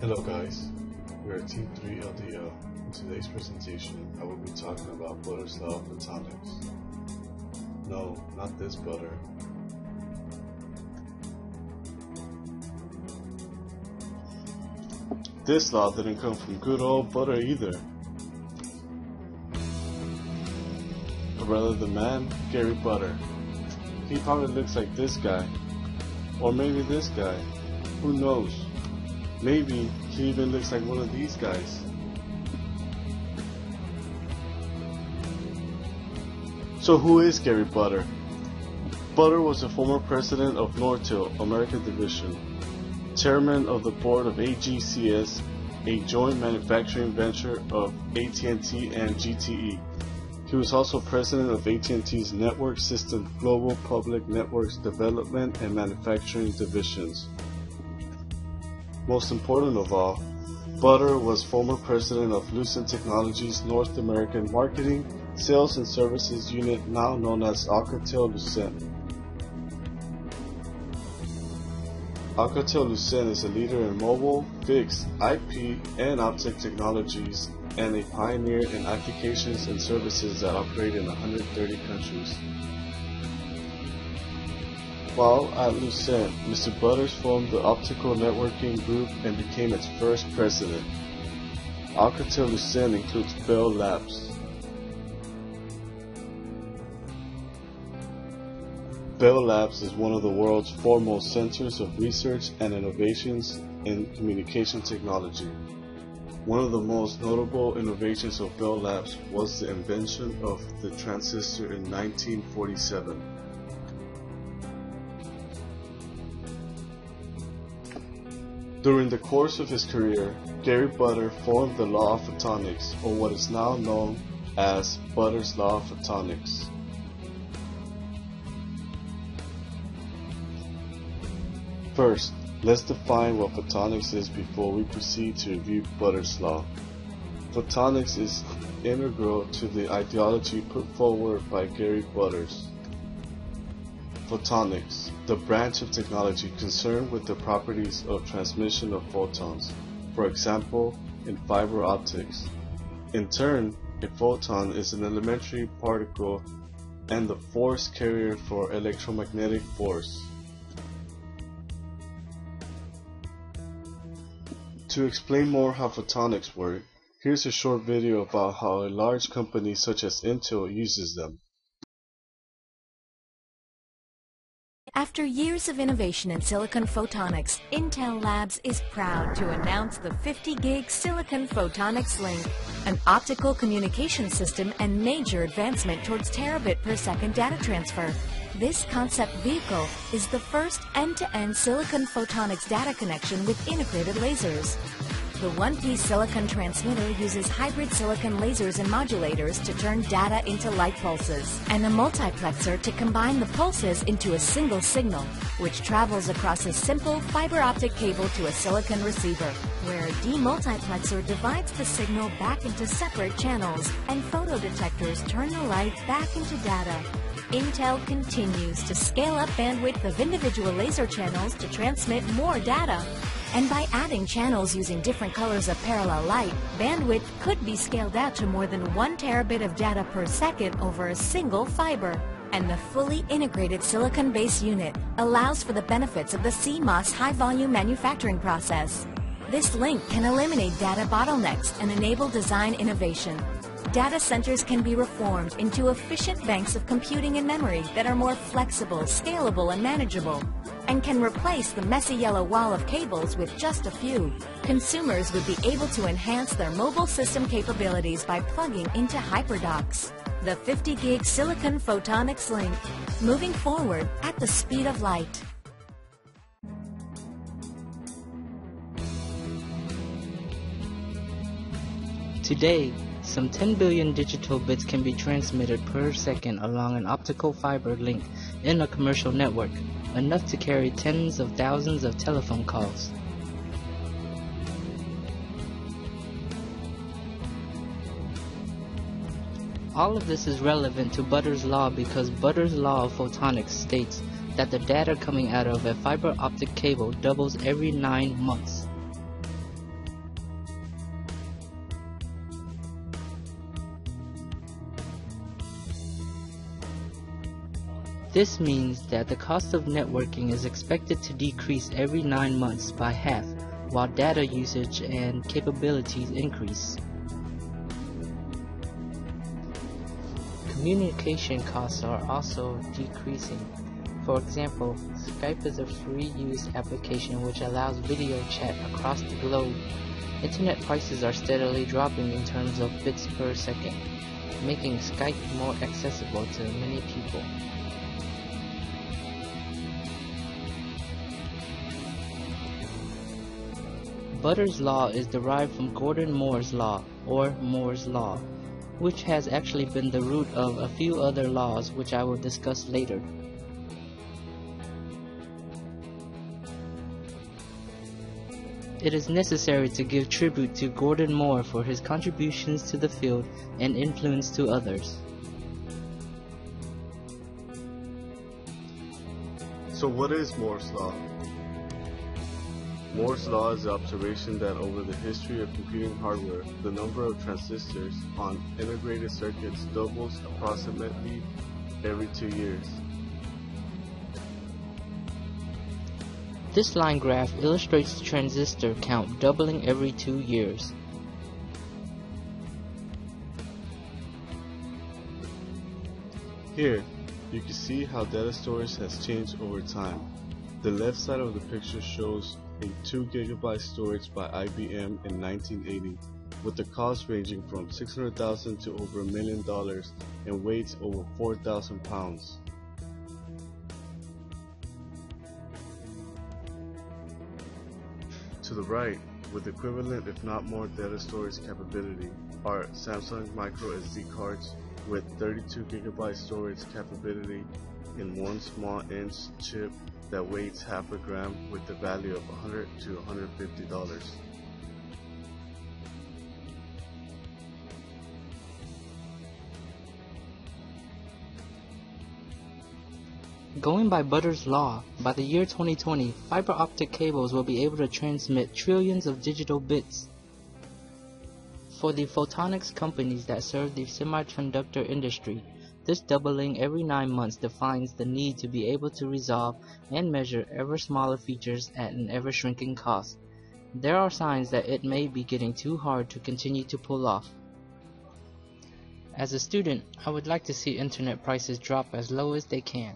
Hello guys, we are Team 3 LDL. In today's presentation, I will be talking about Butter's Law of Photonics. No, not this butter. This law didn't come from good old butter either, but rather the man, Gary Butter. He probably looks like this guy, or maybe this guy, who knows? Maybe he even looks like one of these guys. So who is Gary Butter? Butter was a former president of Nortel, American Division, chairman of the board of AGCS, a joint manufacturing venture of AT&T and GTE. He was also president of AT&T's Network System Global Public Networks Development and Manufacturing Divisions. Most important of all, Butter was former president of Lucent Technologies' North American Marketing, Sales and Services Unit, now known as Alcatel-Lucent. Alcatel-Lucent is a leader in mobile, fixed, IP, and optic technologies, and a pioneer in applications and services that operate in 130 countries. While at Lucent, Mr. Butters formed the Optical Networking Group and became its first president. Alcatel-Lucent includes Bell Labs. Bell Labs is one of the world's foremost centers of research and innovations in communication technology. One of the most notable innovations of Bell Labs was the invention of the transistor in 1947. During the course of his career, Gary Butter formed the Law of Photonics, or what is now known as Butter's Law of Photonics. First, let's define what photonics is before we proceed to review Butter's Law. Photonics is integral to the ideology put forward by Gary Butters. Photonics, the branch of technology concerned with the properties of transmission of photons, for example, in fiber optics. In turn, a photon is an elementary particle and the force carrier for electromagnetic force. To explain more how photonics work, here's a short video about how a large company such as Intel uses them. After years of innovation in silicon photonics, Intel Labs is proud to announce the 50-gig silicon photonics link, an optical communication system and major advancement towards terabit per second data transfer. This concept vehicle is the first end-to-end silicon photonics data connection with integrated lasers. The one-piece silicon transmitter uses hybrid silicon lasers and modulators to turn data into light pulses, and a multiplexer to combine the pulses into a single signal, which travels across a simple fiber optic cable to a silicon receiver, where a demultiplexer divides the signal back into separate channels, and photodetectors turn the light back into data. Intel continues to scale up bandwidth of individual laser channels to transmit more data. And by adding channels using different colors of parallel light, bandwidth could be scaled out to more than 1 terabit of data per second over a single fiber. And the fully integrated silicon-based unit allows for the benefits of the CMOS high-volume manufacturing process. This link can eliminate data bottlenecks and enable design innovation. Data centers can be reformed into efficient banks of computing and memory that are more flexible, scalable, and manageable, and can replace the messy yellow wall of cables with just a few. Consumers would be able to enhance their mobile system capabilities by plugging into HyperDocs. The 50-gig silicon photonics link, moving forward at the speed of light. Today, some 10 billion digital bits can be transmitted per second along an optical fiber link in a commercial network, enough to carry tens of thousands of telephone calls. All of this is relevant to Butter's Law because Butter's Law of Photonics states that the data coming out of a fiber optic cable doubles every 9 months. This means that the cost of networking is expected to decrease every 9 months by half, while data usage and capabilities increase. Communication costs are also decreasing. For example, Skype is a free-use application which allows video chat across the globe. Internet prices are steadily dropping in terms of bits per second, making Skype more accessible to many people. Butter's law is derived from Gordon Moore's law, or Moore's law, which has actually been the root of a few other laws which I will discuss later. It is necessary to give tribute to Gordon Moore for his contributions to the field and influence to others. So what is Moore's law? Moore's law is the observation that over the history of computing hardware, the number of transistors on integrated circuits doubles approximately every 2 years. This line graph illustrates the transistor count doubling every 2 years. Here, you can see how data storage has changed over time. The left side of the picture shows a 2 GB storage by IBM in 1980, with the cost ranging from $600,000 to over $1 million and weighs over 4,000 pounds. To the right, with equivalent if not more data storage capability, are Samsung micro SD cards with 32 GB storage capability in one small inch chip that weighs half a gram with the value of $100 to $150. Going by Butter's law, by the year 2020, fiber optic cables will be able to transmit trillions of digital bits. For the photonics companies that serve the semiconductor industry, this doubling every 9 months defines the need to be able to resolve and measure ever smaller features at an ever shrinking cost. There are signs that it may be getting too hard to continue to pull off. As a student, I would like to see internet prices drop as low as they can.